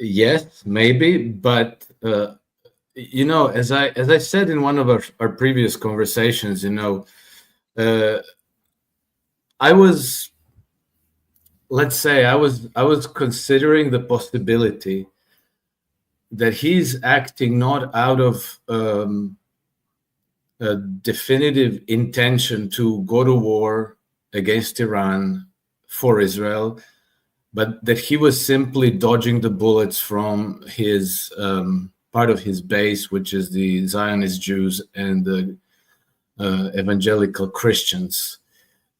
Yes, maybe, but as I said in one of our previous conversations, I was, let's say, I was considering the possibility that he's acting not out of a definitive intention to go to war against Iran for Israel, but that he was simply dodging the bullets from his part of his base, which is the Zionist Jews and the evangelical Christians.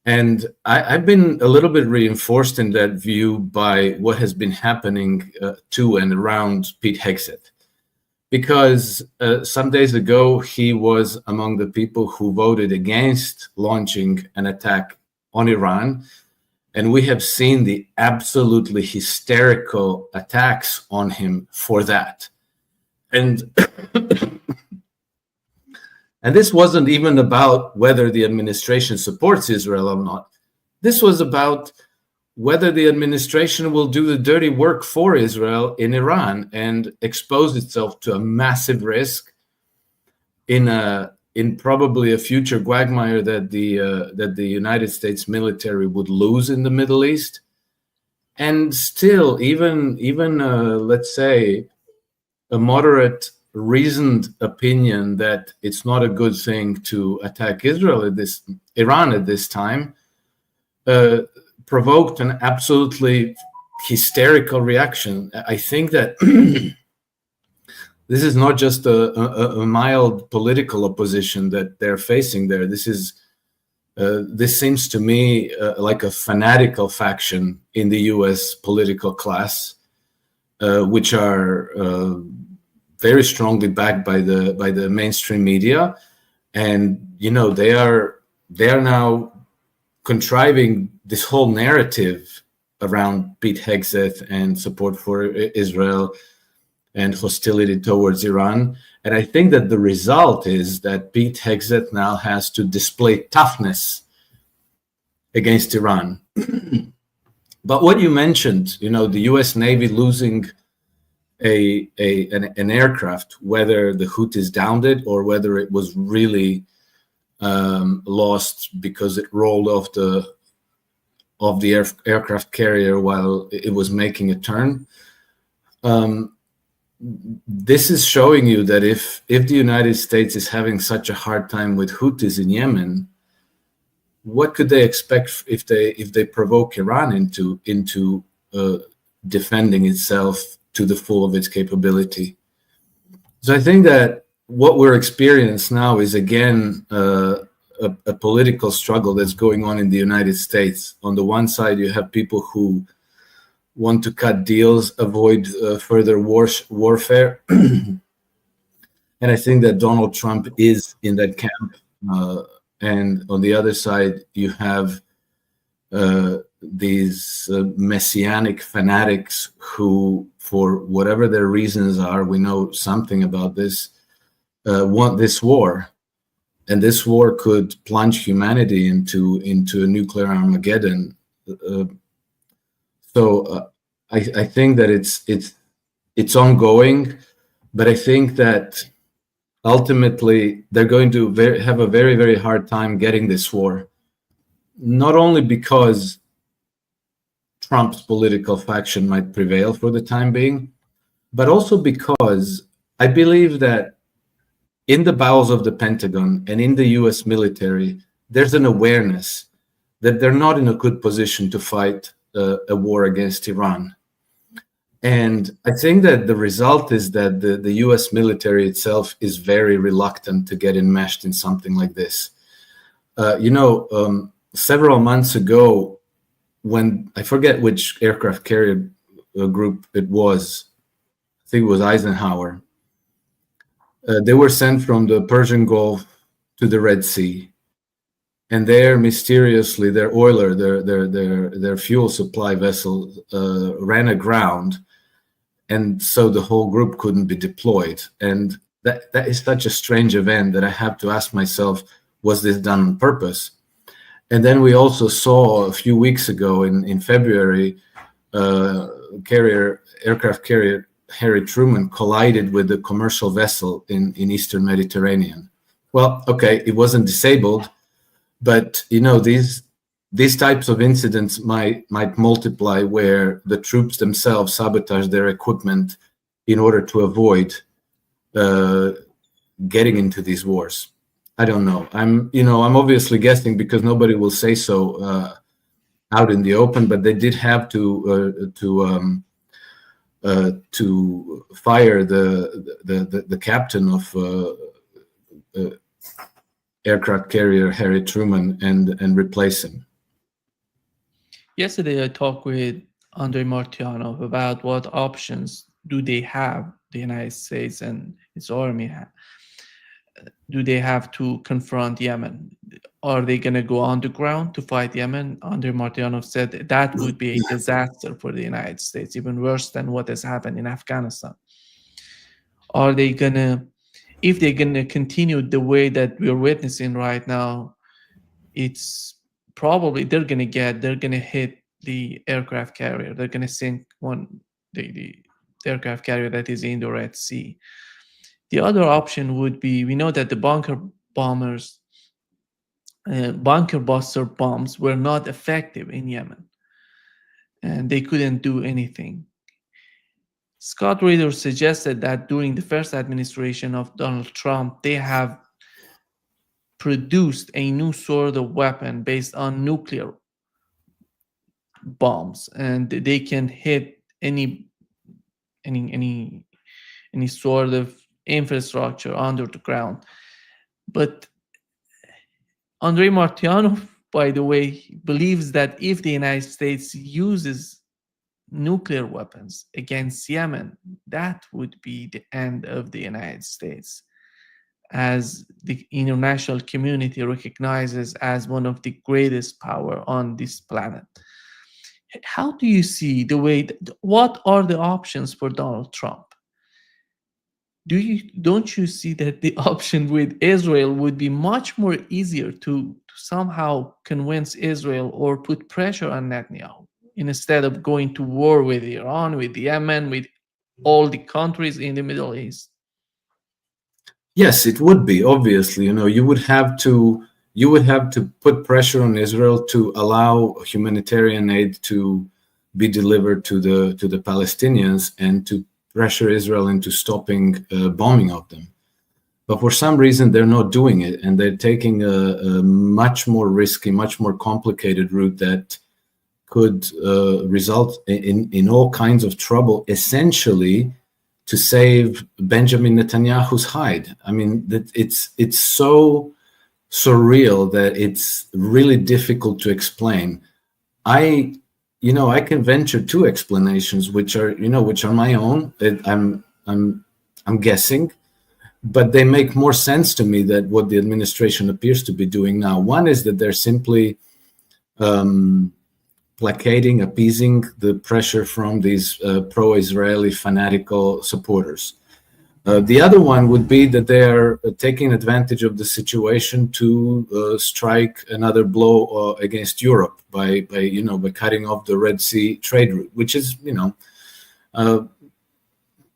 And I've been a little bit reinforced in that view by what has been happening to and around Pete Hegseth. Because some days ago, he was among the people who voted against launching an attack on Iran. And we have seen the absolutely hysterical attacks on him for that. And and this wasn't even about whether the administration supports Israel or not. This was about whether the administration will do the dirty work for Israel in Iran and expose itself to a massive risk in probably a future quagmire that the United States military would lose in the Middle East. And still, even let's say, a moderate, reasoned opinion that it's not a good thing to attack Iran at this time, provoked an absolutely hysterical reaction. I think that this is not just a mild political opposition that they're facing there. This seems to me like a fanatical faction in the U.S. political class, which are very strongly backed by the mainstream media, and they are now contriving this whole narrative around Pete Hegseth and support for Israel and hostility towards Iran. And I think that the result is that Pete Hegseth now has to display toughness against Iran. But what you mentioned, the U.S. Navy losing an aircraft, whether the Houthis downed it or whether it was really lost because it rolled off the aircraft carrier while it was making a turn. This is showing you that if the United States is having such a hard time with Houthis in Yemen, what could they expect if they provoke Iran into defending itself to the full of its capability? So I think that what we're experiencing now is again a political struggle that's going on in the United States. On the one side, you have people who want to cut deals, avoid further warfare. And I think that Donald Trump is in that camp. And on the other side, you have these messianic fanatics who, for whatever their reasons are, we know something about this, want this war. And this war could plunge humanity into a nuclear Armageddon. So I think that it's ongoing, but I think that ultimately they're going to have a very, very hard time getting this war, not only because Trump's political faction might prevail for the time being, but also because I believe that in the bowels of the Pentagon and in the US military, there's an awareness that they're not in a good position to fight a war against Iran. And I think that the result is that the US military itself is very reluctant to get enmeshed in something like this. Several months ago, when I forget which aircraft carrier group it was, I think it was Eisenhower, they were sent from the Persian Gulf to the Red Sea. And there, mysteriously, their oiler, their fuel supply vessel ran aground, and so the whole group couldn't be deployed. And that is such a strange event that I have to ask myself, was this done on purpose? And then we also saw a few weeks ago in February, aircraft carrier Harry Truman collided with a commercial vessel in Eastern Mediterranean. Well, okay, it wasn't disabled, but these types of incidents might multiply where the troops themselves sabotage their equipment in order to avoid getting into these wars. I don't know. I'm obviously guessing because nobody will say so out in the open, but they did have to fire the captain of aircraft carrier Harry Truman and replace him. Yesterday, I talked with Andrei Martyanov about what options do they have, the United States and its army do they have to confront Yemen? Are they going to go underground to fight Yemen? Andrei Martyanov said that would be a disaster for the United States, even worse than what has happened in Afghanistan. Are they going to, if they're going to continue the way that we're witnessing right now, it's probably they're going to hit the aircraft carrier. They're going to sink the aircraft carrier that is in the Red Sea. The other option would be, we know that the bunker buster bombs were not effective in Yemen, and they couldn't do anything. ScottRitter suggested that during the first administration of Donald Trump, they have produced a new sort of weapon based on nuclear bombs, and they can hit any sort of infrastructure under the ground. But Andrei Martyanov, by the way, believes that if the United States uses nuclear weapons against Yemen, that would be the end of the United States, as the international community recognizes as one of the greatest power on this planet. How do you see the way, what are the options for Donald Trump? Don't you see that the option with Israel would be much more easier to somehow convince Israel or put pressure on Netanyahu instead of going to war with Iran, with Yemen, with all the countries in the Middle East? Yes, it would be, obviously. You would have to put pressure on Israel to allow humanitarian aid to be delivered to the Palestinians and to pressure Israel into stopping bombing of them. But for some reason, they're not doing it, and they're taking a much more risky, much more complicated route that could result in all kinds of trouble, essentially to save Benjamin Netanyahu's hide. I mean, it's so surreal that it's really difficult to explain. I can venture two explanations, which are my own. I'm guessing, but they make more sense to me than what the administration appears to be doing now. One is that they're simply placating, appeasing the pressure from these pro-Israeli fanatical supporters. The other one would be that they are taking advantage of the situation to strike another blow against Europe by cutting off the Red Sea trade route, which is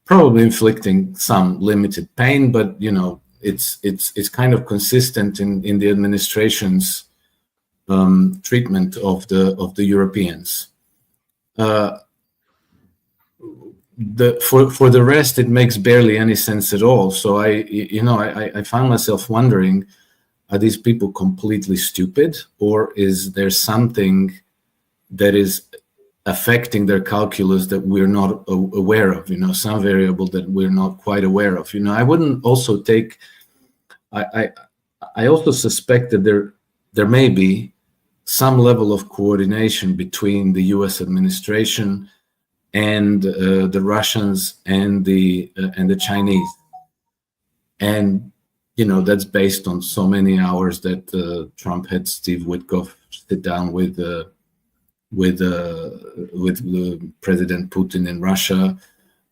probably inflicting some limited pain, but it's kind of consistent in the administration's treatment of the Europeans. For the rest, it makes barely any sense at all. So I find myself wondering, are these people completely stupid, or is there something that is affecting their calculus that we're not aware of? Some variable that we're not quite aware of. I wouldn't also take. I also suspect that there may be some level of coordination between the U.S. administration and the Russians and the Chinese, and that's based on so many hours that Trump had Steve Witkoff sit down with President Putin in Russia.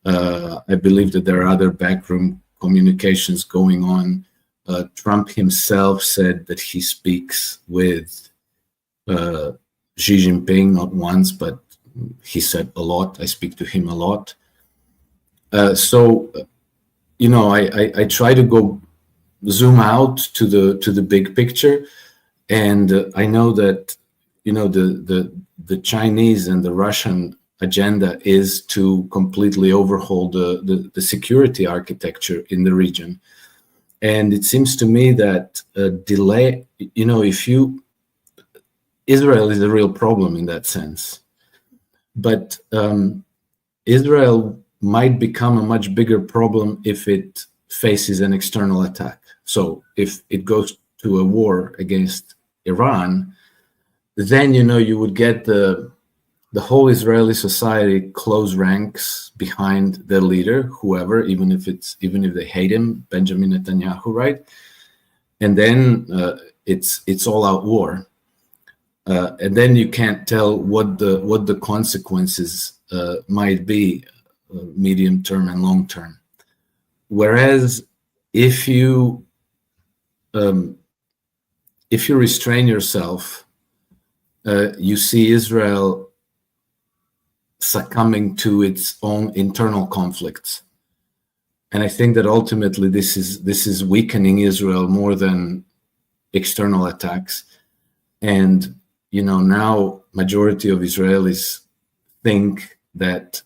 I believe that there are other backroom communications going on. Trump himself said that he speaks with Xi Jinping not once but He said a lot. I speak to him a lot. So, you know, I try to go zoom out to the big picture, and I know that, you know, the Chinese and the Russian agenda is to completely overhaul the security architecture in the region. And it seems to me that delay, you know, Israel is a real problem in that sense. But Israel might become a much bigger problem if it faces an external attack. So if it goes to a war against Iran, then, you know, you would get the whole Israeli society close ranks behind their leader, whoever, even if they hate him, Benjamin Netanyahu, right? And then it's all-out war, and then you can't tell what the consequences might be, medium term and long term. Whereas if you restrain yourself, you see Israel succumbing to its own internal conflicts, and I think that ultimately this is weakening Israel more than external attacks. And, you know, now majority of Israelis think that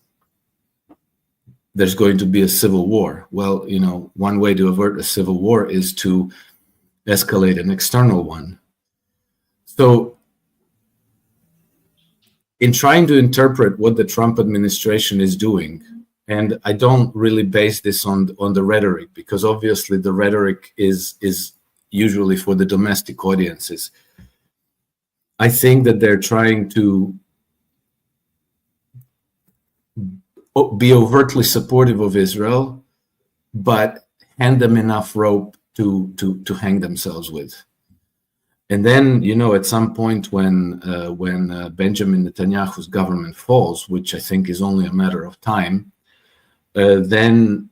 there's going to be a civil war. Well, you know, one way to avert a civil war is to escalate an external one. So in trying to interpret what the Trump administration is doing, and I don't really base this on the rhetoric, because obviously the rhetoric is usually for the domestic audiences. I think that they're trying to be overtly supportive of Israel, but hand them enough rope to hang themselves with. And then, you know, at some point when Benjamin Netanyahu's government falls, which I think is only a matter of time, then,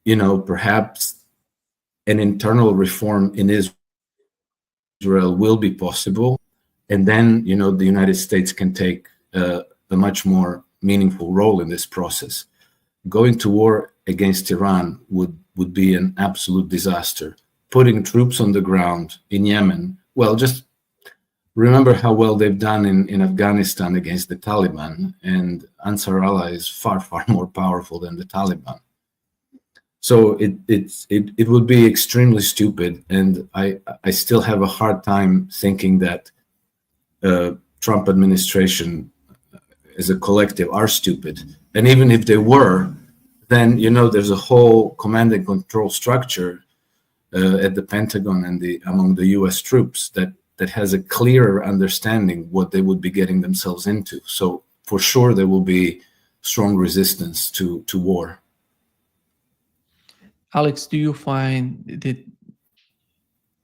you know, perhaps an internal reform in Israel will be possible. And then, you know, the United States can take a much more meaningful role in this process. Going to war against Iran would be an absolute disaster. Putting troops on the ground in Yemen, well, just remember how well they've done in Afghanistan against the Taliban, and Ansar Allah is far, far more powerful than the Taliban. So it would be extremely stupid, and I still have a hard time thinking that Trump administration as a collective are stupid. And even if they were, then, you know, there's a whole command and control structure at the Pentagon and among the U.S. troops that has a clearer understanding what they would be getting themselves into. So for sure there will be strong resistance to war. Alex, do you find that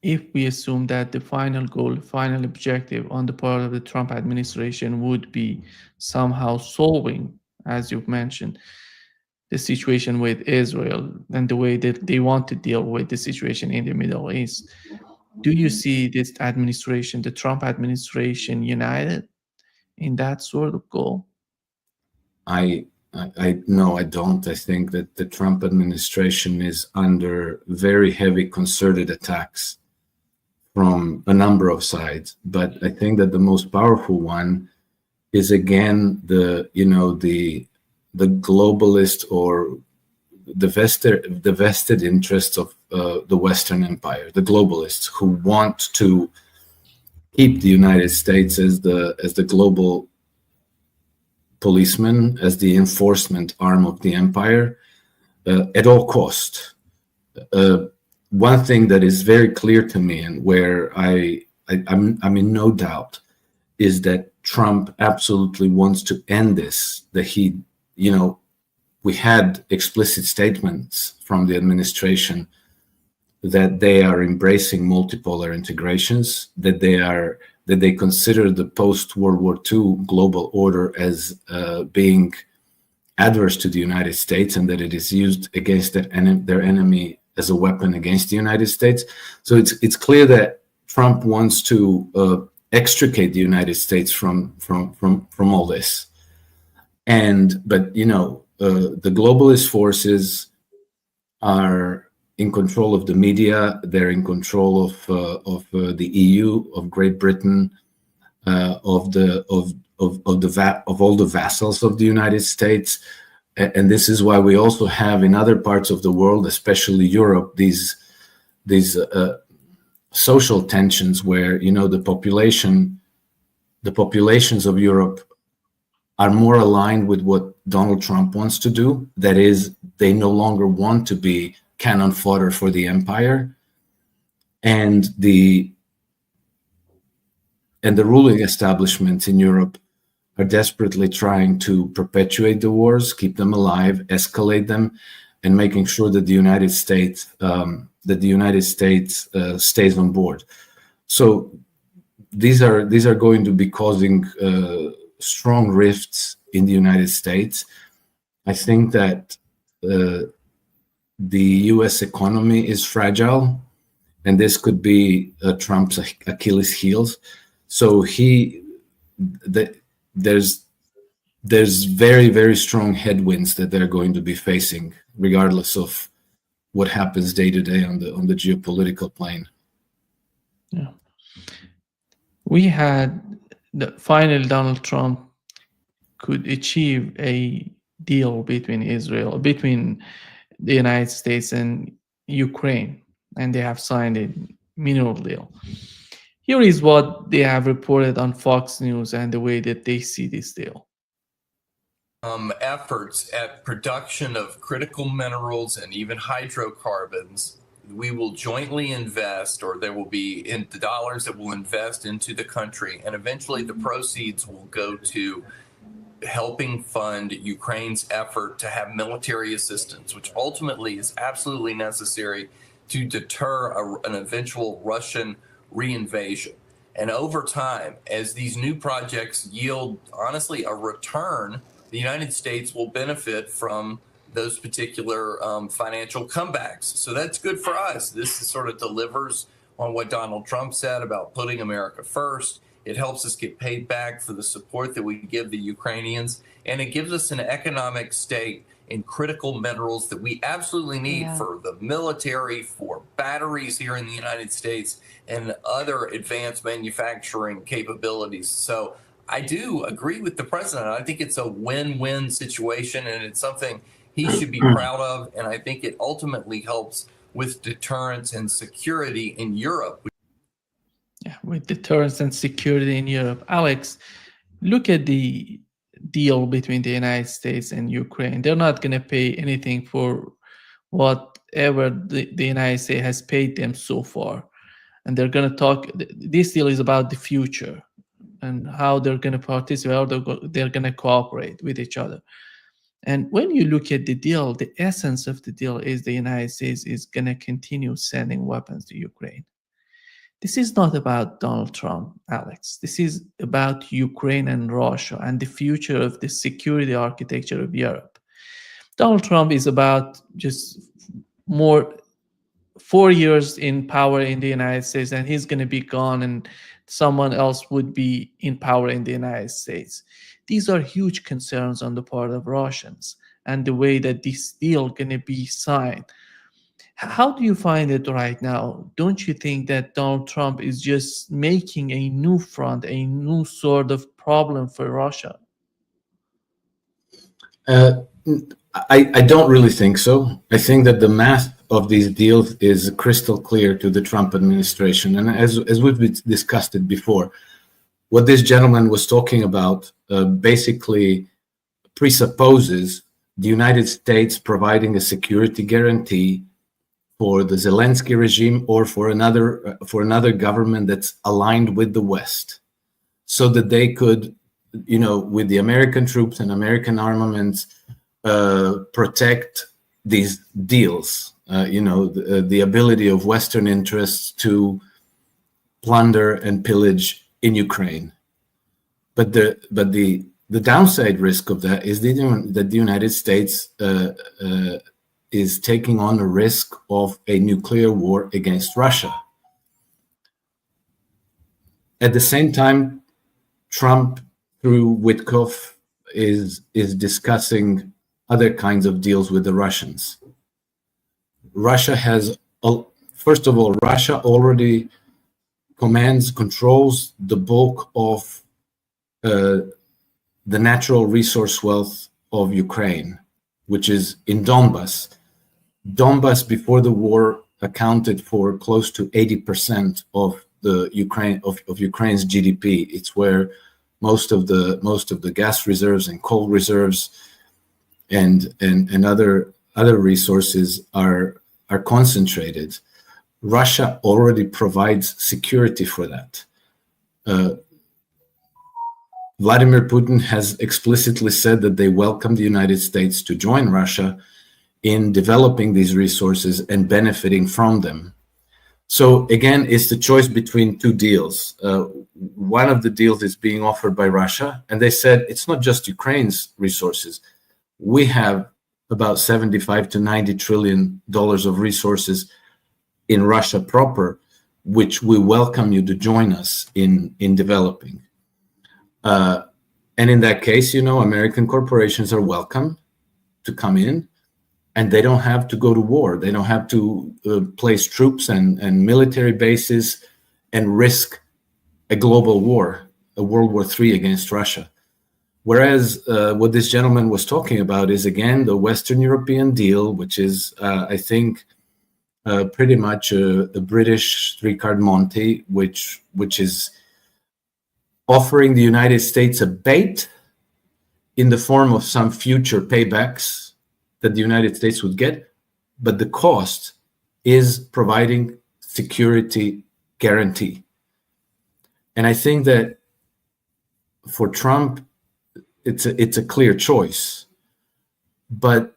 if we assume that the final goal, final objective on the part of the Trump administration would be somehow solving, as you've mentioned, the situation with Israel and the way that they want to deal with the situation in the Middle East, do you see this administration, the Trump administration, united in that sort of goal? No, I don't. I think that the Trump administration is under very heavy concerted attacks from a number of sides, but I think that the most powerful one is again the globalist or the vested interests of the Western Empire, the globalists who want to keep the United States as the global policeman, as the enforcement arm of the empire at all cost. One thing that is very clear to me, and where I'm in no doubt, is that Trump absolutely wants to end this. That he, you know, we had explicit statements from the administration that they are embracing multipolar integrations, that they consider the post-World War II global order as being adverse to the United States, and that it is used against their enemy as a weapon against the United States. So it's clear that Trump wants to extricate the United States from all this. But the globalist forces are in control of the media. They're in control of the EU, of Great Britain, of all the vassals of the United States. And this is why we also have in other parts of the world, especially Europe, these social tensions where the populations of Europe are more aligned with what Donald Trump wants to do. That is, they no longer want to be cannon fodder for the empire, and the ruling establishments in Europe are desperately trying to perpetuate the wars, keep them alive, escalate them, and making sure that the United States stays on board. So these are going to be causing strong rifts in the United States. I think that the U.S. economy is fragile, and this could be Trump's Achilles heels. So there's very, very strong headwinds that they're going to be facing, regardless of what happens day to day on the geopolitical plane. Yeah, we had finally Donald Trump could achieve a deal between the United States and Ukraine, and they have signed a mineral deal. Here is what they have reported on Fox News and the way that they see this deal. Efforts at production of critical minerals and even hydrocarbons, we will jointly invest, or there will be in the dollars that will invest into the country, and eventually the proceeds will go to helping fund Ukraine's effort to have military assistance, which ultimately is absolutely necessary to deter an eventual Russian reinvasion. And over time, as these new projects yield, honestly, a return, the United States will benefit from those particular financial comebacks. So that's good for us. This sort of delivers on what Donald Trump said about putting America first. It helps us get paid back for the support that we give the Ukrainians, and it gives us an economic stake in critical minerals that we absolutely need for the military, for batteries here in the United States, and other advanced manufacturing capabilities. So I do agree with the president. I think it's a win-win situation, and it's something he should be proud of. And I think it ultimately helps with deterrence and security in Europe. Yeah, with deterrence and security in Europe. Alex, look at the deal between the United States and Ukraine. They're not going to pay anything for whatever the United States has paid them so far. And they're going to talk, this deal is about the future and how they're going to participate, how they're going to cooperate with each other. And when you look at the deal, the essence of the deal is the United States is going to continue sending weapons to Ukraine. This is not about Donald Trump, Alex. This is about Ukraine and Russia and the future of the security architecture of Europe. Donald Trump is about just 4 years in power in the United States, and he's going to be gone, and someone else would be in power in the United States. These are huge concerns on the part of Russians and the way that this deal going to be signed. How do you find it right now? Don't you think that Donald Trump is just making a new front, a new sort of problem for Russia? I don't really think so. I think that the math of these deals is crystal clear to the Trump administration. And as we've discussed it before, what this gentleman was talking about basically presupposes the United States providing a security guarantee for the Zelensky regime or for another government that's aligned with the West, so that they could, with the American troops and American armaments, protect these deals. The ability of Western interests to plunder and pillage in Ukraine. But the downside risk of that is that the United States is taking on a risk of a nuclear war against Russia. At the same time, Trump, through Witkoff, is discussing other kinds of deals with the Russians. Russia has, first of all, Russia already controls the bulk of the natural resource wealth of Ukraine, which is in Donbas. Donbas before the war accounted for close to 80% of the Ukraine's GDP. It's where most of the gas reserves and coal reserves and other resources are concentrated. Russia already provides security for that. Vladimir Putin has explicitly said that they welcome the United States to join Russia in developing these resources and benefiting from them. So again, it's the choice between two deals. One of the deals is being offered by Russia, and they said it's not just Ukraine's resources. We have about 75 to 90 trillion dollars of resources in Russia proper, which we welcome you to join us in developing. And in that case, American corporations are welcome to come in, and they don't have to go to war. They don't have to place troops and military bases and risk a global war, a World War III against Russia. Whereas what this gentleman was talking about is, again, the Western European deal, which is, I think, pretty much a British three-card Monte, which is offering the United States a bait in the form of some future paybacks that the United States would get, but the cost is providing security guarantee. And I think that for Trump, it's a clear choice. But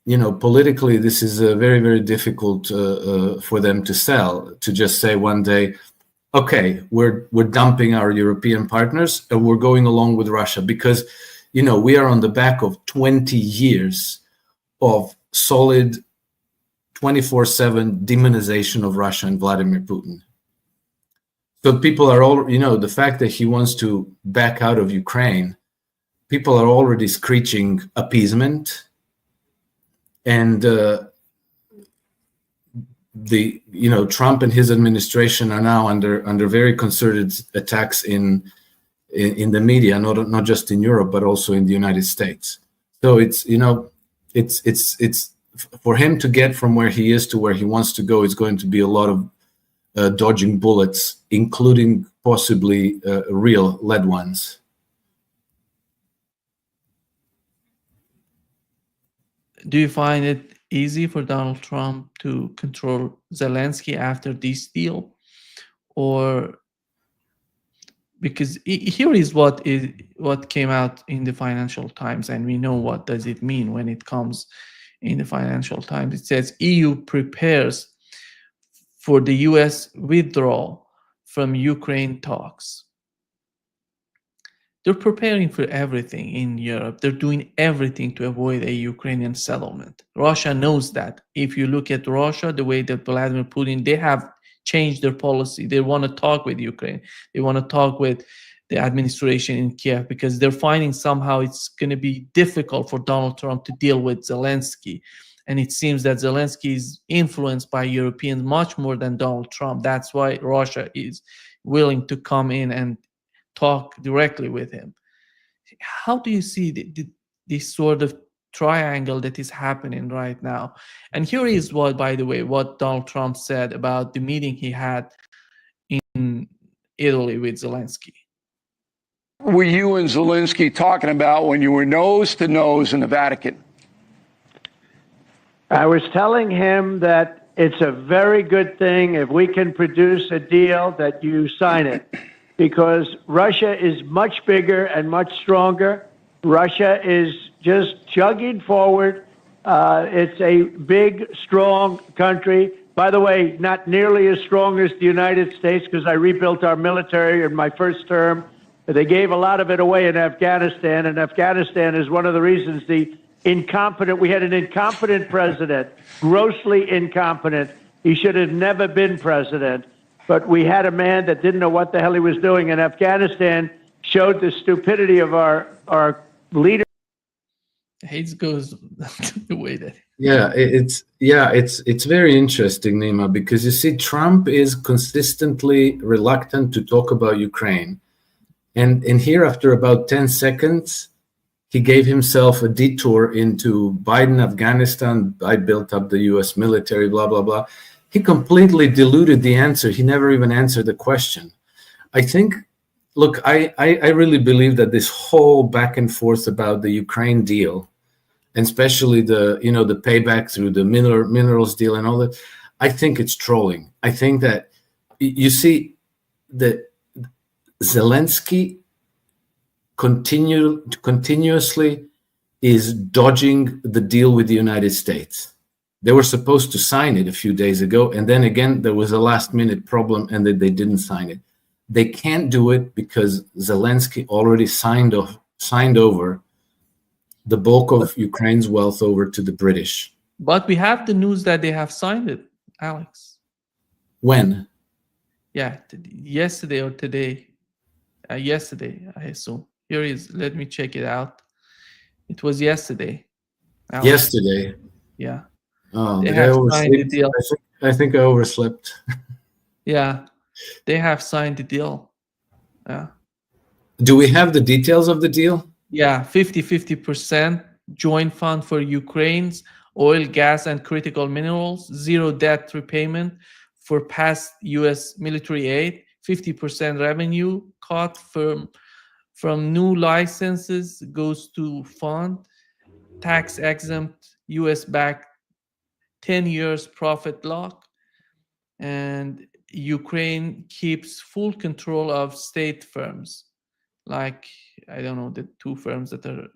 politically, this is very, very difficult for them to sell, to just say one day, okay, we're dumping our European partners and we're going along with Russia, because we are on the back of 20 years of solid 24/7 demonization of Russia and Vladimir Putin. So people are all, the fact that he wants to back out of Ukraine, people are already screeching appeasement. And Trump and his administration are now under very concerted attacks in the media, not just in Europe, but also in the United States. So it's for him to get from where he is to where he wants to go, it's going to be a lot of dodging bullets, including possibly real lead ones. Do you find it easy for Donald Trump to control Zelensky after this deal? Or because here is what came out in the Financial Times, and we know what does it mean when it comes in the Financial Times. It says EU prepares for the US withdrawal from Ukraine talks. They're preparing for everything in Europe. They're doing everything to avoid a Ukrainian settlement. Russia knows that. If you look at Russia, the way that Vladimir Putin, they have changed their policy. They want to talk with Ukraine. They want to talk with the administration in Kiev, because they're finding somehow it's going to be difficult for Donald Trump to deal with Zelensky. And it seems that Zelensky is influenced by Europeans much more than Donald Trump. That's why Russia is willing to come in and talk directly with him. How do you see this sort of triangle that is happening right now? And here is what, by the way, what Donald Trump said about the meeting he had in Italy with Zelensky. What were you and Zelensky talking about when you were nose to nose in the Vatican? I was telling him that it's a very good thing if we can produce a deal that you sign it, because Russia is much bigger and much stronger. Russia is just chugging forward. It's a big, strong country. By the way, not nearly as strong as the United States, because I rebuilt our military in my first term. They gave a lot of it away in Afghanistan, and Afghanistan is one of the reasons we had an incompetent president, grossly incompetent. He should have never been president. But we had a man that didn't know what the hell he was doing in Afghanistan, showed the stupidity of our leader. Hate goes the way that. Yeah, it's very interesting, Nima, because you see, Trump is consistently reluctant to talk about Ukraine, and here, after about 10 seconds, he gave himself a detour into Biden, Afghanistan. I built up the U.S. military, blah blah blah. He completely diluted the answer. He never even answered the question. I think. Look, I really believe that this whole back and forth about the Ukraine deal, and especially the payback through the minerals deal and all that, I think it's trolling. I think that you see that Zelensky continuously is dodging the deal with the United States. They were supposed to sign it a few days ago, and then again there was a last-minute problem, and they didn't sign it. They can't do it because Zelensky already signed over the bulk of Ukraine's wealth over to the British. But we have the news that they have signed it, Alex. When? Yeah, yesterday or today. Yesterday, I assume. Here it is. Let me check it out. It was yesterday. Alex. Yesterday? Yeah. Oh, they have signed the deal. I think I overslept. Yeah, they have signed the deal. Yeah. Do we have the details of the deal? Yeah, 50% joint fund for Ukraine's oil, gas, and critical minerals, zero debt repayment for past U.S. military aid, 50% revenue cut from new licenses goes to fund, tax exempt U.S.-backed 10 years profit lock, and Ukraine keeps full control of state firms, like, I don't know, the two firms that are.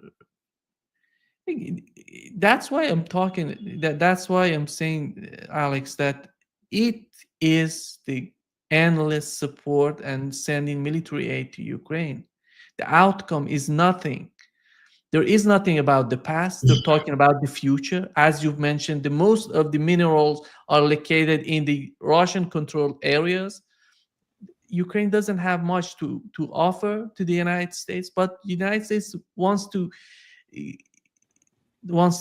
That's why I'm talking. That's why I'm saying, Alex, that it is the endless support and sending military aid to Ukraine. The outcome is nothing. There is nothing about the past. They're talking about the future. As you've mentioned, the most of the minerals are located in the Russian-controlled areas. Ukraine doesn't have much to offer to the United States, but the United States wants to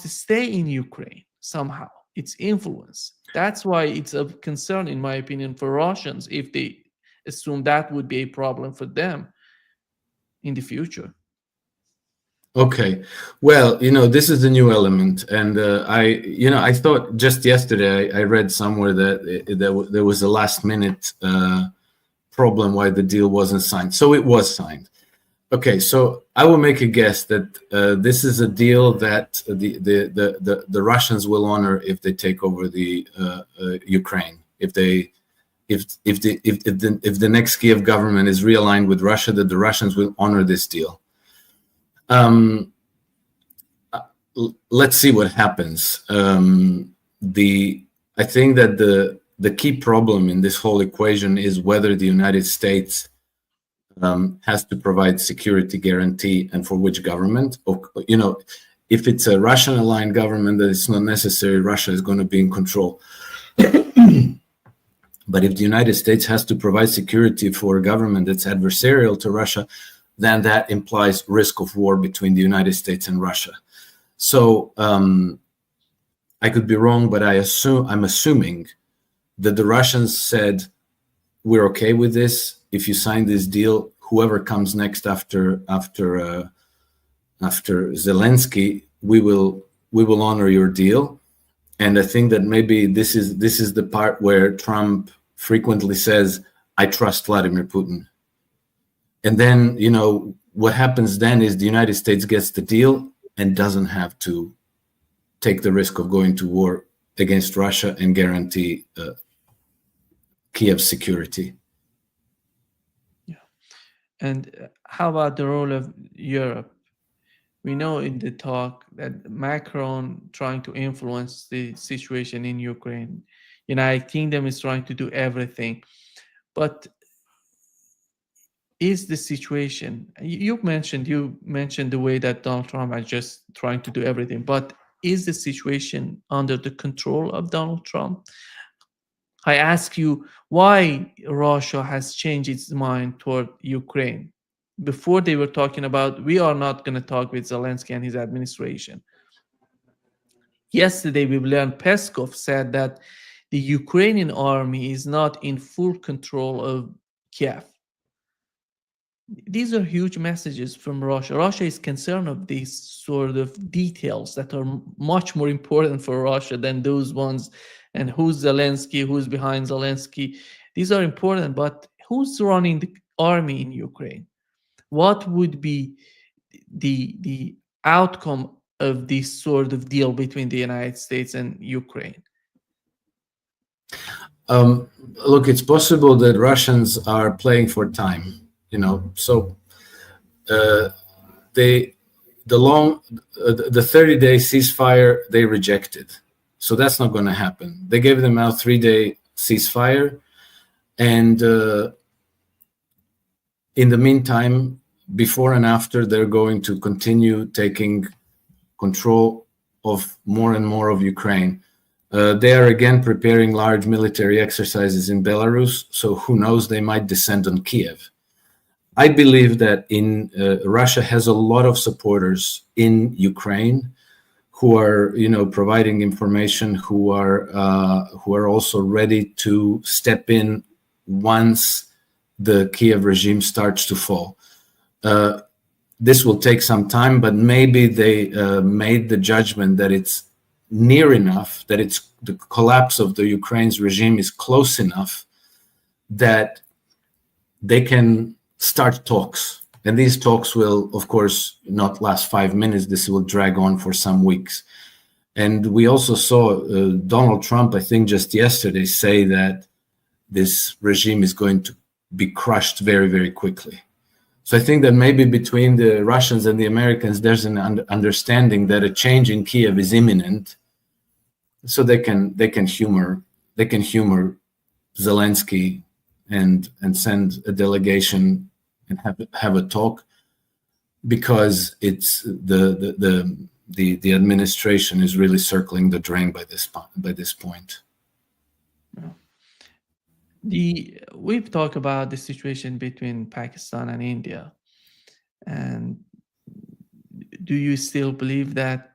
stay in Ukraine somehow. Its influence. That's why it's of concern, in my opinion, for Russians if they assume that would be a problem for them in the future. Okay, well, this is the new element, and I thought just yesterday I read somewhere that there was a last-minute problem why the deal wasn't signed. So it was signed. Okay, so I will make a guess that this is a deal that the Russians will honor if they take over the Ukraine. If the next Kiev government is realigned with Russia, that the Russians will honor this deal. Let's see what happens. I think that the key problem in this whole equation is whether the United States has to provide security guarantee, and for which government. If it's a Russian-aligned government, that it's not necessary Russia is going to be in control. But if the United States has to provide security for a government that's adversarial to Russia, then that implies risk of war between the United States and Russia. So I could be wrong, but I'm assuming that the Russians said, we're okay with this. If you sign this deal, whoever comes next after Zelensky, we will honor your deal. And I think that maybe this is the part where Trump frequently says, I trust Vladimir Putin. And then, what happens then is the United States gets the deal and doesn't have to take the risk of going to war against Russia and guarantee Kiev's security. Yeah. And how about the role of Europe? We know in the talk that Macron trying to influence the situation in Ukraine. United Kingdom is trying to do everything. But is the situation, you mentioned the way that Donald Trump is just trying to do everything, but is the situation under the control of Donald Trump? I ask you why Russia has changed its mind toward Ukraine. before they were talking about, we are not going to talk with Zelensky and his administration. Yesterday, we learned Peskov said that the Ukrainian army is not in full control of Kiev. These are huge messages from Russia. Russia is concerned of these sort of details that are much more important for Russia than those ones. And who's Zelensky, who's behind Zelensky. These are important, but who's running the army in Ukraine? What would be the outcome of this sort of deal between the United States and Ukraine? Look, it's possible that Russians are playing for time. So the 30-day ceasefire they rejected, so that's not going to happen. They gave them a 3-day ceasefire, and in the meantime, before and after, they're going to continue taking control of more and more of Ukraine. They are again preparing large military exercises in Belarus, so who knows, they might descend on Kiev. I believe that Russia has a lot of supporters in Ukraine who are, providing information, who are also ready to step in once the Kiev regime starts to fall. This will take some time, but maybe they made the judgment that it's near enough, that the collapse of the Ukraine's regime is close enough that they can start talks. And these talks will, of course, not last 5 minutes. This will drag on for some weeks. And we also saw Donald Trump, I think just yesterday, say that this regime is going to be crushed very, very quickly. So I think that maybe between the Russians and the Americans, there's an understanding that a change in Kiev is imminent, so they can humor Zelensky and send a delegation and have a talk, because it's the administration is really circling the drain by this point. We've talked about the situation between Pakistan and India, and do you still believe that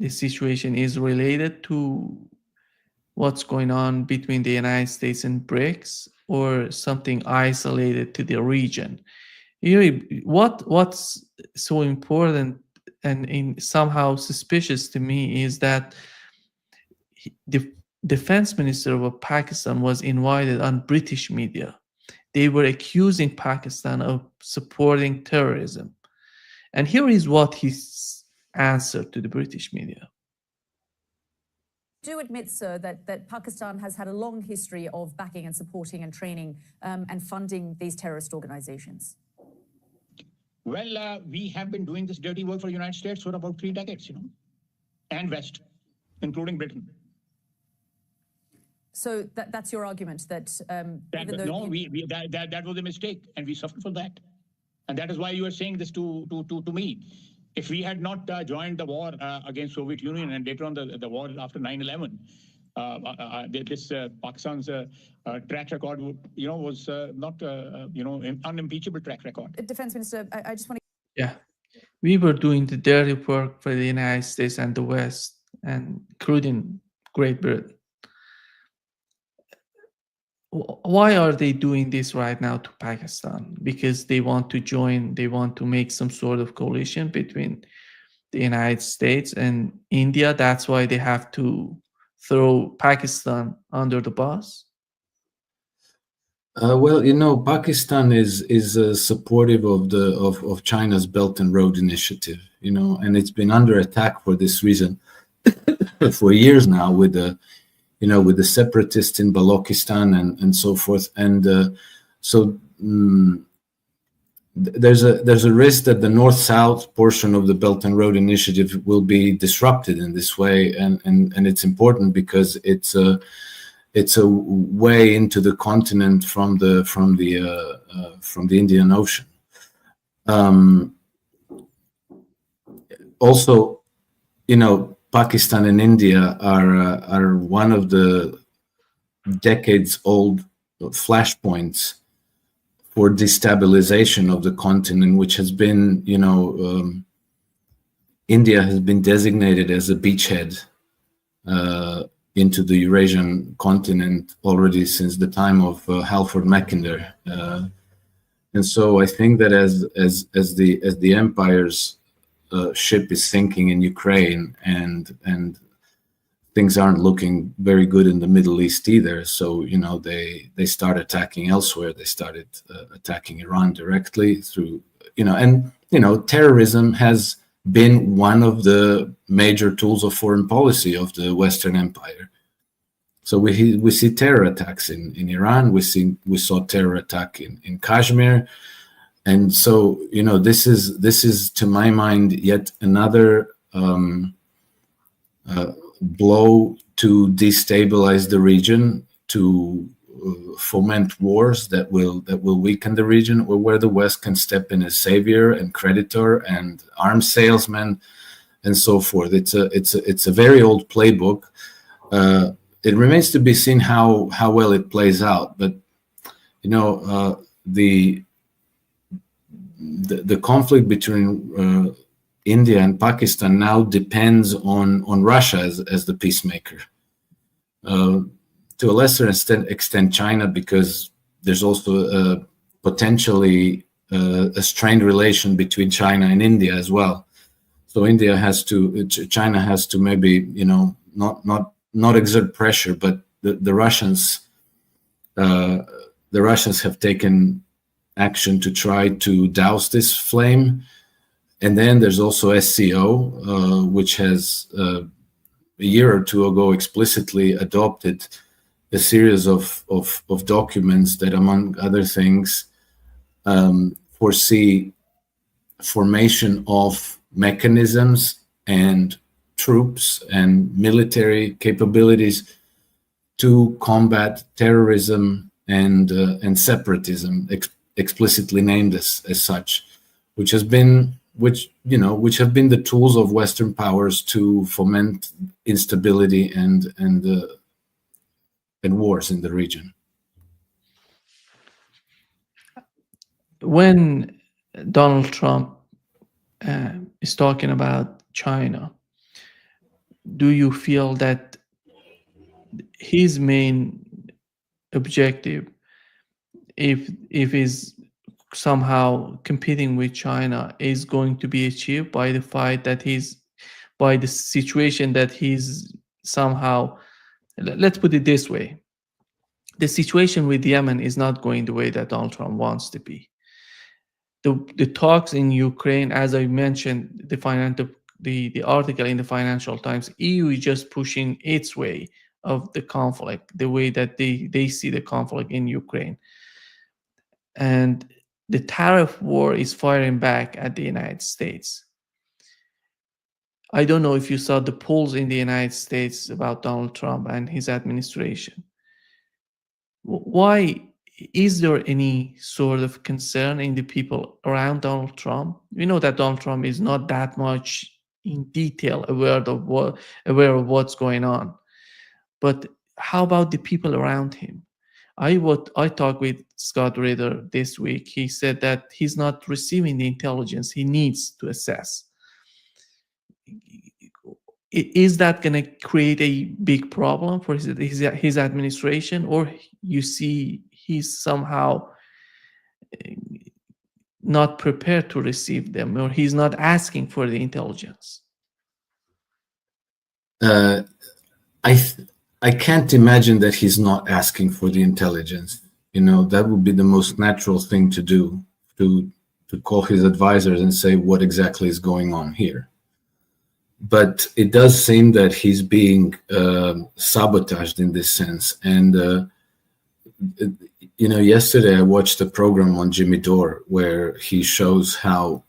the situation is related to what's going on between the United States and BRICS, or something isolated to the region? What's so important and somehow suspicious to me is that the defense minister of Pakistan was invited on British media. They were accusing Pakistan of supporting terrorism. And here is what he answered to the British media. Do admit, sir, that Pakistan has had a long history of backing and supporting and training and funding these terrorist organizations. Well, we have been doing this dirty work for the United States for about 3 decades, and West, including Britain. So that's your argument that that was a mistake, and we suffered for that, and that is why you are saying this to me. If we had not joined the war against Soviet Union and later on the war after 9/11, this Pakistan's track record, was not an unimpeachable track record. Defense Minister, I just want to. Yeah, we were doing the dirty work for the United States and the West, and including Great Britain. Why are they doing this right now to Pakistan? Because they want to join, they want to make some sort of coalition between the United States and India. That's why they have to throw Pakistan under the bus. Well, Pakistan is supportive of China's Belt and Road Initiative, and it's been under attack for this reason for years now with the separatists in Balochistan and so forth. And there's a risk that the north-south portion of the Belt and Road Initiative will be disrupted in this way, and it's important because it's a way into the continent from the Indian Ocean. Also, Pakistan and India are one of the decades-old flashpoints for destabilization of the continent, which has been, India has been designated as a beachhead into the Eurasian continent already since the time of Halford Mackinder, and so I think that as the empire's ship is sinking in Ukraine, and things aren't looking very good in the Middle East either. So they start attacking elsewhere. They started attacking Iran directly through terrorism has been one of the major tools of foreign policy of the Western Empire. So we see terror attacks in Iran. We saw terror attack in Kashmir, and so this is to my mind yet another blow to destabilize the region, to foment wars that will weaken the region, or where the West can step in as savior and creditor and arms salesman and so forth. It's a very old playbook. It remains to be seen how well it plays out. But the conflict between India and Pakistan now depends on Russia as the peacemaker. To a lesser extent China, because there's also potentially a strained relation between China and India as well. So China has to maybe not exert pressure, but the Russians have taken action to try to douse this flame. And then there's also SCO, which has a year or two ago explicitly adopted a series of documents that, among other things, foresee formation of mechanisms and troops and military capabilities to combat terrorism and separatism, explicitly named as such, which have been the tools of Western powers to foment instability and wars in the region. When Donald Trump is talking about China, do you feel that his main objective, if is somehow competing with China, is going to be achieved by the fight that by the situation that he's somehow, let's put it this way, the situation with Yemen is not going the way that Donald Trump wants to be. The talks in Ukraine, as I mentioned, the article in the Financial Times, EU is just pushing its way of the conflict, the way that they see the conflict in Ukraine. And the tariff war is firing back at the United States. I don't know if you saw the polls in the United States about Donald Trump and his administration. Why is there any sort of concern in the people around Donald Trump? We know that Donald Trump is not that much in detail aware of what's going on. But how about the people around him? I talked with ScottRitter this week. He said that he's not receiving the intelligence he needs to assess. Is that going to create a big problem for his administration, or you see he's somehow not prepared to receive them, or he's not asking for the intelligence? I can't imagine that he's not asking for the intelligence. That would be the most natural thing to do, to call his advisors and say what exactly is going on here. But it does seem that he's being sabotaged in this sense. And, yesterday I watched a program on Jimmy Dore where he shows how,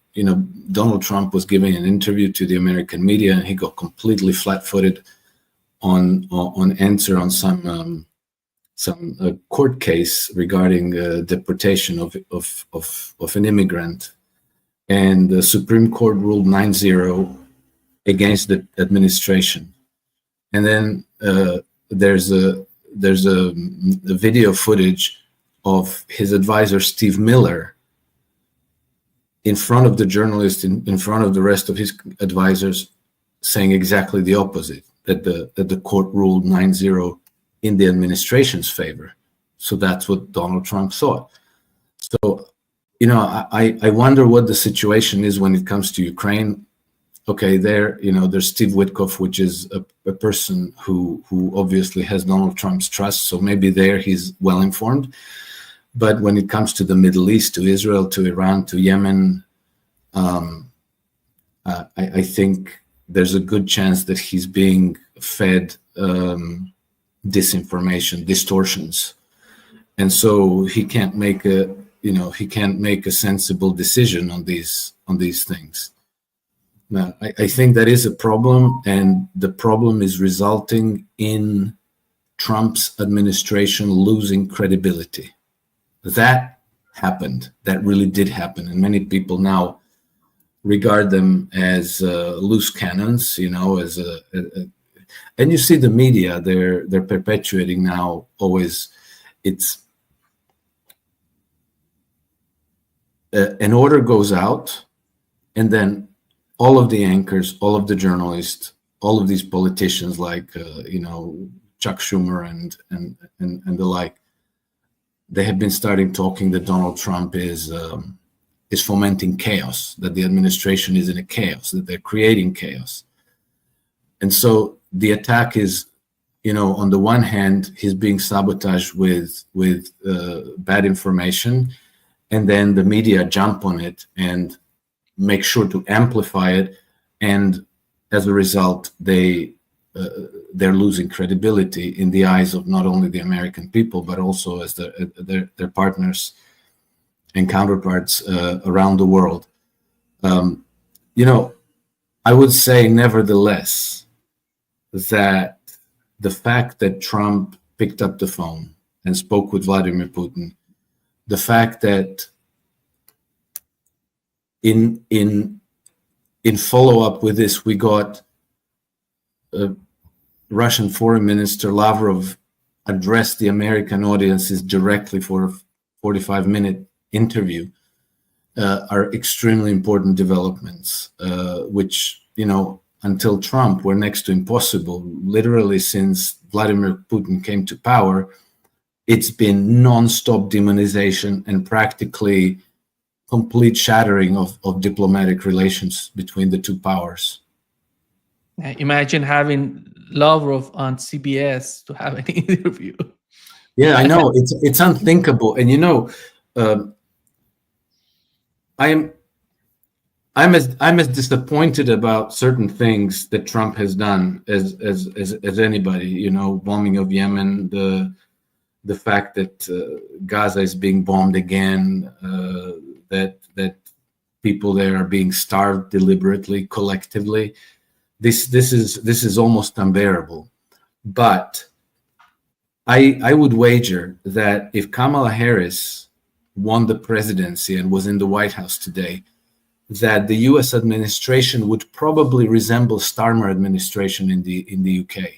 Donald Trump was giving an interview to the American media, and he got completely flat-footed on answer on some court case regarding deportation of an immigrant, and the Supreme Court ruled 9-0 against the administration. And then there's a video footage of his advisor, Steve Miller, in front of the journalist, in front of the rest of his advisors, saying exactly the opposite, that the court ruled 9-0 in the administration's favor. So that's what Donald Trump thought. So, I wonder what the situation is when it comes to Ukraine. Okay, there's Steve Witkoff, which is a person who obviously has Donald Trump's trust, so maybe there he's well informed. But when it comes to the Middle East, to Israel, to Iran, to Yemen, I think there's a good chance that he's being fed disinformation, distortions, and so he can't make a sensible decision on these things. Now, I think that is a problem, and the problem is resulting in Trump's administration losing credibility. That happened. That really did happen, and many people now regard them as loose cannons. And you see the media; they're perpetuating now. Always, it's an order goes out, and then all of the anchors, all of the journalists, all of these politicians like Chuck Schumer and the like, they have been starting talking that Donald Trump is fomenting chaos, that the administration is in a chaos, that they're creating chaos. And so the attack is, on the one hand, he's being sabotaged with bad information, and then the media jump on it and make sure to amplify it, and as a result, they're losing credibility in the eyes of not only the American people but also as their partners and counterparts around the world. I would say, nevertheless, that the fact that Trump picked up the phone and spoke with Vladimir Putin, the fact that in follow-up with this, we got Russian Foreign Minister Lavrov addressed the American audiences directly for a 45-minute interview, are extremely important developments, which, until Trump were next to impossible. Literally, since Vladimir Putin came to power, it's been non-stop demonization and practically complete shattering of diplomatic relations between the two powers. Imagine having Lavrov on CBS to have an interview. Yeah, I know, it's unthinkable. And I'm as disappointed about certain things that Trump has done as anybody. Bombing of Yemen, the fact that Gaza is being bombed again, that people there are being starved deliberately, collectively. This is almost unbearable. But I would wager that if Kamala Harris won the presidency and was in the White House today, that the U.S. administration would probably resemble Starmer administration in the UK.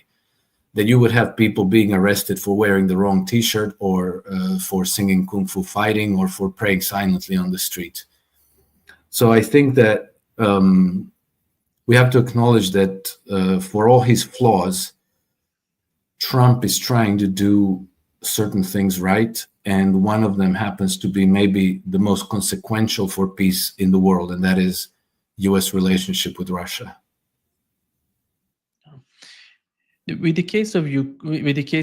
That you would have people being arrested for wearing the wrong T-shirt, or for singing Kung Fu Fighting, or for praying silently on the street. So I think that we have to acknowledge that for all his flaws, Trump is trying to do certain things right, and one of them happens to be maybe the most consequential for peace in the world, and that is U.S. relationship with Russia. With the case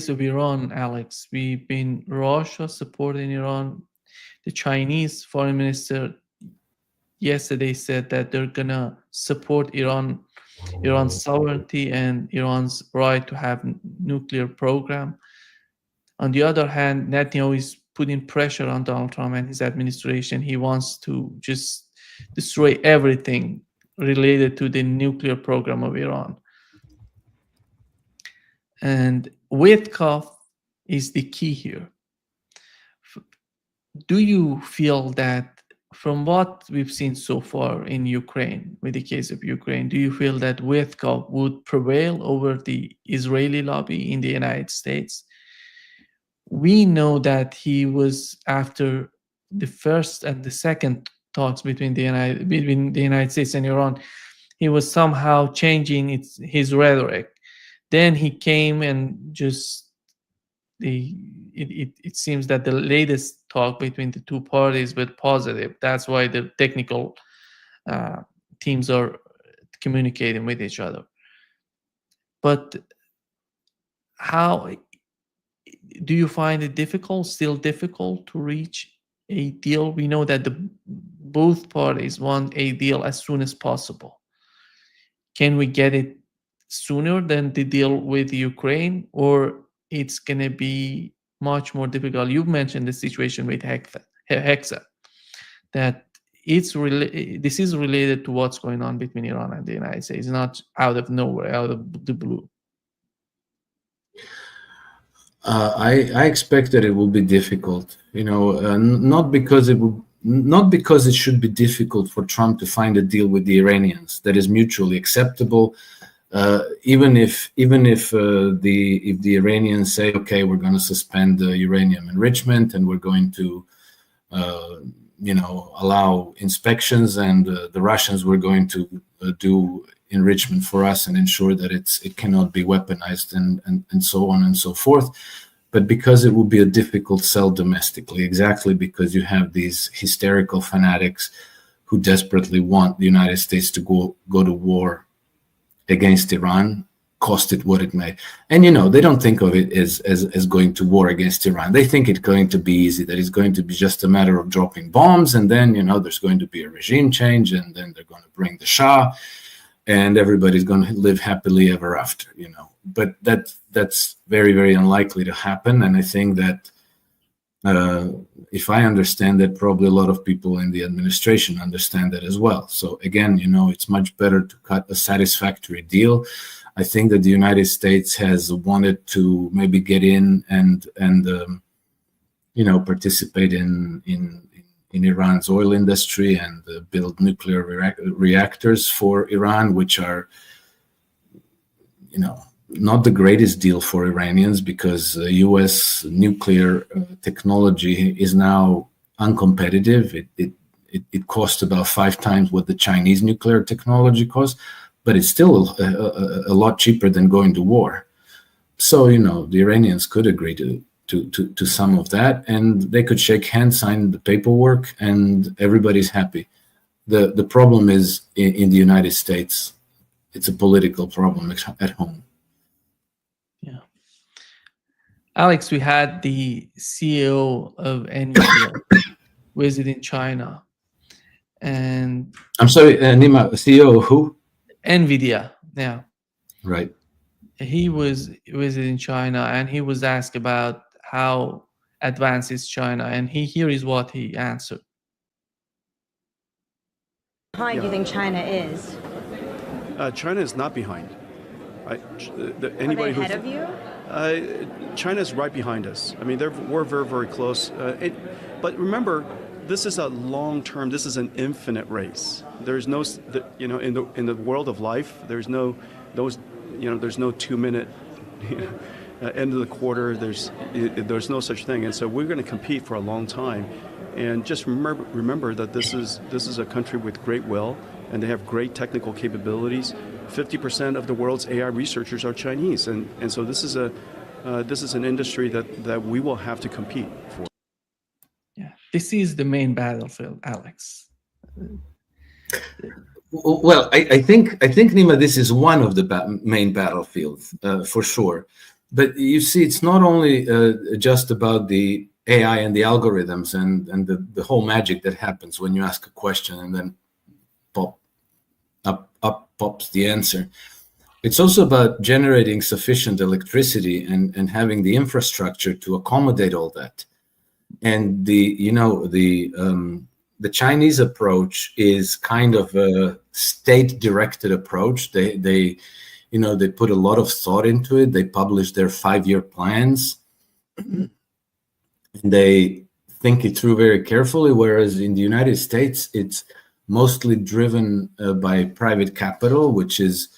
of Iran, Alex, we've been Russia supporting Iran. The Chinese foreign minister yesterday said that they're gonna support Iran's sovereignty and Iran's right to have nuclear program. On the other hand, Netanyahu is putting pressure on Donald Trump and his administration. He wants to just destroy everything related to the nuclear program of Iran. And Witkoff is the key here. Do you feel that from what we've seen so far in Ukraine, with the case of Ukraine, do you feel that Witkoff would prevail over the Israeli lobby in the United States? we know that he was, after the first and the second talks between the United States and Iran, he was somehow changing his rhetoric. Then he came and just it seems that the latest talk between the two parties was positive. That's why the technical teams are communicating with each other. But how do you find it still difficult to reach a deal? We know that both parties want a deal as soon as possible. Can we get it sooner than the deal with Ukraine, or it's going to be much more difficult? You've mentioned the situation with Hexa, that this is related to what's going on between Iran and the United States, not out of nowhere, out of the blue. I expect that it will be difficult, not because it should be difficult for Trump to find a deal with the Iranians that is mutually acceptable. Even if the Iranians say, okay, we're going to suspend the uranium enrichment and we're going to allow inspections, and the Russians were going to do enrichment for us and ensure that it cannot be weaponized and so on and so forth. But because it will be a difficult sell domestically, exactly because you have these hysterical fanatics who desperately want the United States to go to war against Iran, cost it what it may. And they don't think of it as going to war against Iran. They think it's going to be easy, that it's going to be just a matter of dropping bombs, and then there's going to be a regime change, and then they're going to bring the Shah, and everybody's going to live happily ever after. But that's very, very unlikely to happen. And I think that if I understand that, probably a lot of people in the administration understand that as well. So again, it's much better to cut a satisfactory deal. I think that the United States has wanted to maybe get in and participate in Iran's oil industry and build nuclear reactors for Iran, which are, not the greatest deal for Iranians, because U.S. nuclear technology is now uncompetitive. It costs about 5 times what the Chinese nuclear technology costs, but it's still a lot cheaper than going to war. So, the Iranians could agree to some of that, and they could shake hands, sign the paperwork, and everybody's happy. The problem is in the United States. It's a political problem at home. Yeah. Alex, we had the CEO of NVIDIA visiting China. And I'm sorry, Nima, CEO of who? NVIDIA, yeah. Right. He was visiting China, and he was asked about how advanced is China, and here is what he answered. How high do you think China is? China is not behind. Anybody ahead of you? China is right behind us. I mean, we're very, very close. But remember, this is a long-term. This is an infinite race. There's no, in the world of life, there's no 2-minute end of the quarter. There's no such thing. And so we're going to compete for a long time. And just remember that this is a country with great will, and they have great technical capabilities. 50% of the world's AI researchers are Chinese, and so this is an industry that we will have to compete for. Yeah, this is the main battlefield, Alex. Well, I think Nima, this is one of the main battlefields for sure. But you see, it's not only just about the AI and the algorithms and the whole magic that happens when you ask a question and then up pops the answer. It's also about generating sufficient electricity and having the infrastructure to accommodate all that. And the Chinese approach is kind of a state-directed approach. They put a lot of thought into it. They publish their 5-year plans. They think it through very carefully, whereas in the United States, it's mostly driven by private capital, which is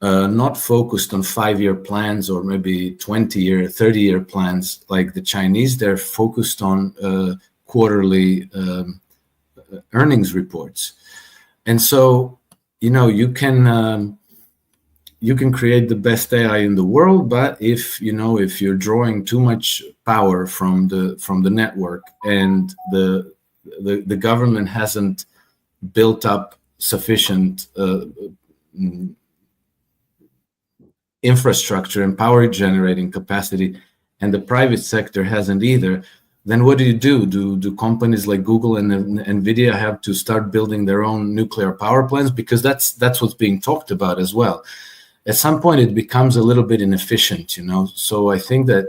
not focused on 5-year plans or maybe 20-year, 30-year plans like the Chinese. They're focused on quarterly earnings reports. And so, you can create the best AI in the world, but if you're drawing too much power from the network and the government hasn't built up sufficient infrastructure and power generating capacity, and the private sector hasn't either, then what do? Do companies like Google and NVIDIA have to start building their own nuclear power plants? Because that's what's being talked about as well. At some point, it becomes a little bit inefficient, So I think that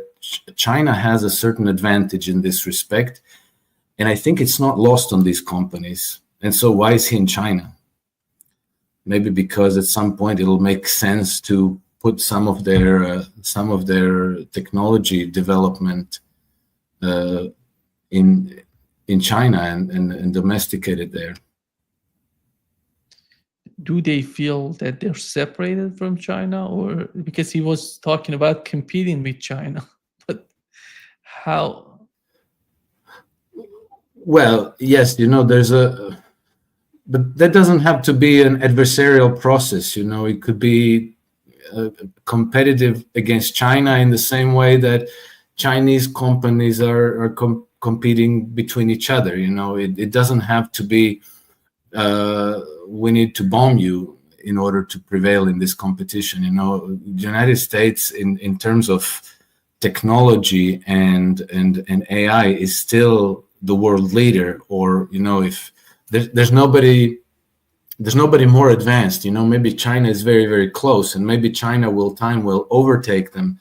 China has a certain advantage in this respect, and I think it's not lost on these companies. And so why is he in China? Maybe because at some point it'll make sense to put some of their technology development in China and domesticate it there. Do they feel that they're separated from China, or because he was talking about competing with China, but how? Well, yes, but that doesn't have to be an adversarial process. It could be competitive against China in the same way that Chinese companies are competing between each other. It doesn't have to be we need to bomb you in order to prevail in this competition. The United States in terms of technology and AI is still the world leader, or if there's nobody more advanced. Maybe China is very, very close, and maybe China will overtake them,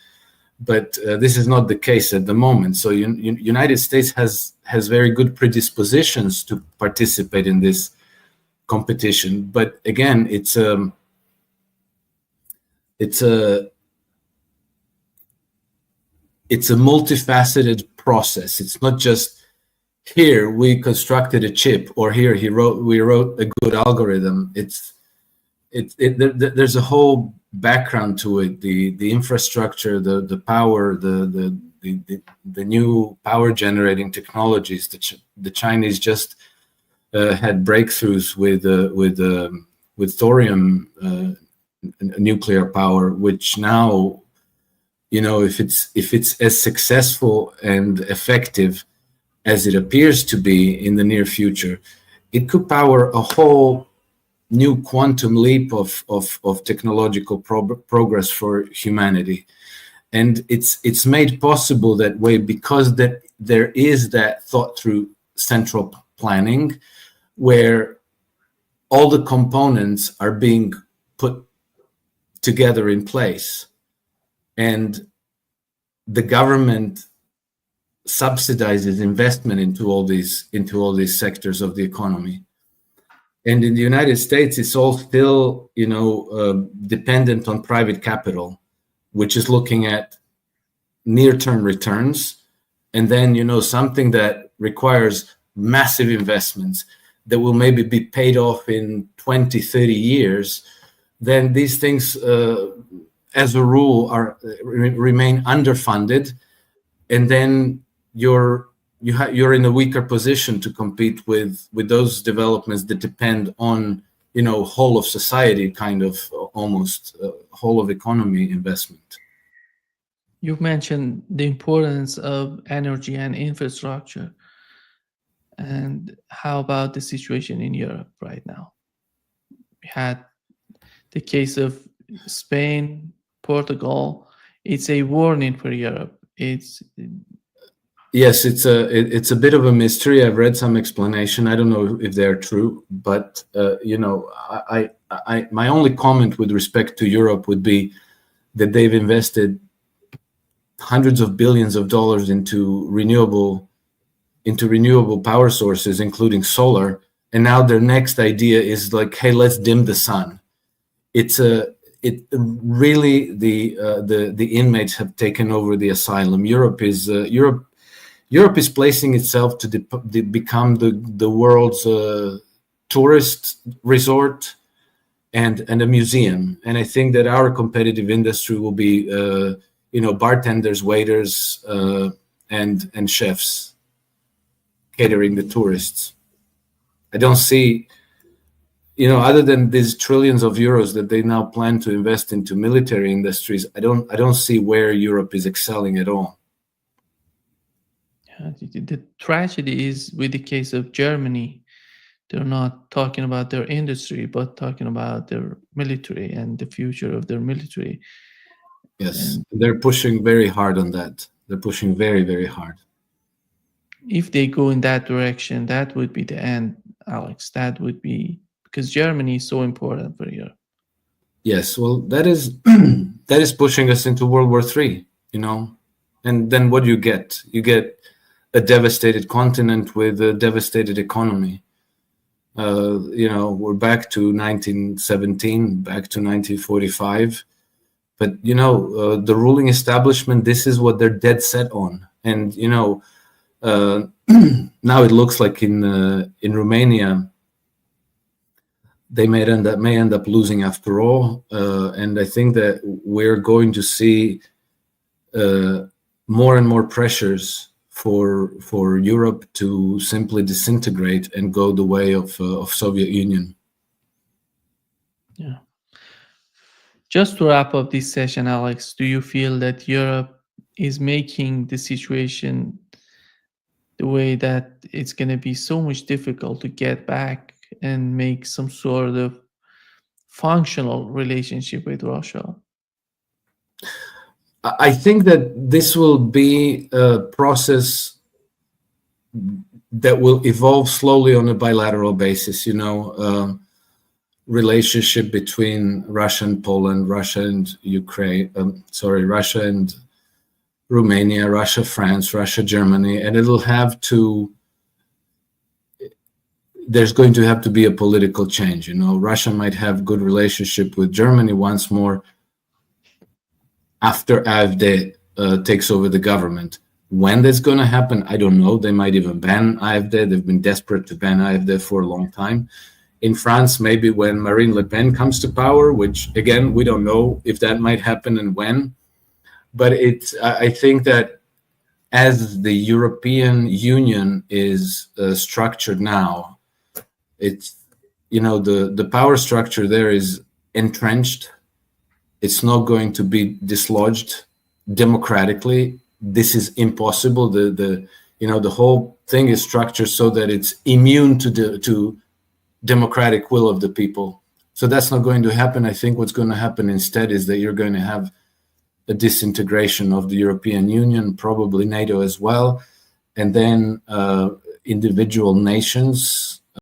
but this is not the case at the moment. So United States has very good predispositions to participate in this competition, but again, it's a multifaceted process. It's not just here we constructed a chip, or here we wrote a good algorithm. There's a whole background to it: the infrastructure, the power, the new power generating technologies. The Chinese just had breakthroughs with thorium nuclear power, which now, if it's as successful and effective as it appears to be in the near future, it could power a whole new quantum leap of technological progress for humanity. And it's made possible that way because that there is that thought through central planning, where all the components are being put together in place, and the government subsidizes investment into all these sectors of the economy. And in the United States, it's all still dependent on private capital, which is looking at near-term returns, and then something that requires massive investments that will maybe be paid off in 20, 30 years, then these things, as a rule, remain underfunded, and then you're in a weaker position to compete with those developments that depend on whole of society, kind of almost whole of economy investment. You've mentioned the importance of energy and infrastructure. And how about the situation in Europe right now? We had the case of Spain, Portugal. It's a warning for Europe. Yes, it's a bit of a mystery. I've read some explanation. I don't know if they're true, but my only comment with respect to Europe would be that they've invested hundreds of billions of dollars into renewable power sources, including solar, and now their next idea is like, hey, let's dim the sun. The inmates have taken over the asylum. Europe is placing itself to become the world's tourist resort, and a museum. And I think that our competitive industry will be, bartenders, waiters, and chefs catering the tourists. I don't see, other than these trillions of euros that they now plan to invest into military industries, I don't see where Europe is excelling at all. Yeah, the tragedy is with the case of Germany. They're not talking about their industry, but talking about their military and the future of their military. Yes, they're pushing very hard on that. They're pushing very, very hard. If they go in that direction, that would be the end, Alex. That would be, because Germany is so important for Europe. Yes, well, that is that is pushing us into World War III, And then what do you get? You get a devastated continent with a devastated economy. We're back to 1917, back to 1945. But, the ruling establishment, this is what they're dead set on. And, now it looks like in Romania, they may end up losing after all. And I think that we're going to see more and more pressures for Europe to simply disintegrate and go the way of Soviet Union. Yeah. Just to wrap up this session, Alex, do you feel that Europe is making the situation the way that it's going to be so much difficult to get back and make some sort of functional relationship with Russia? I think that this will be a process that will evolve slowly on a bilateral basis, relationship between Russia and Poland, Russia and Russia and Romania, Russia, France, Russia, Germany, and there's going to have to be a political change. Russia might have good relationship with Germany once more after AfD takes over the government. When that's going to happen, I don't know. They might even ban AfD. They've been desperate to ban AfD for a long time. In France, maybe when Marine Le Pen comes to power, which, again, we don't know if that might happen and when. But I think that as the European Union is structured now, the power structure there is entrenched. It's not going to be dislodged democratically. This is impossible. The whole thing is structured so that it's immune to democratic will of the people. So that's not going to happen. I think what's going to happen instead is that you're going to have a disintegration of the European Union, probably NATO as well, and then individual nations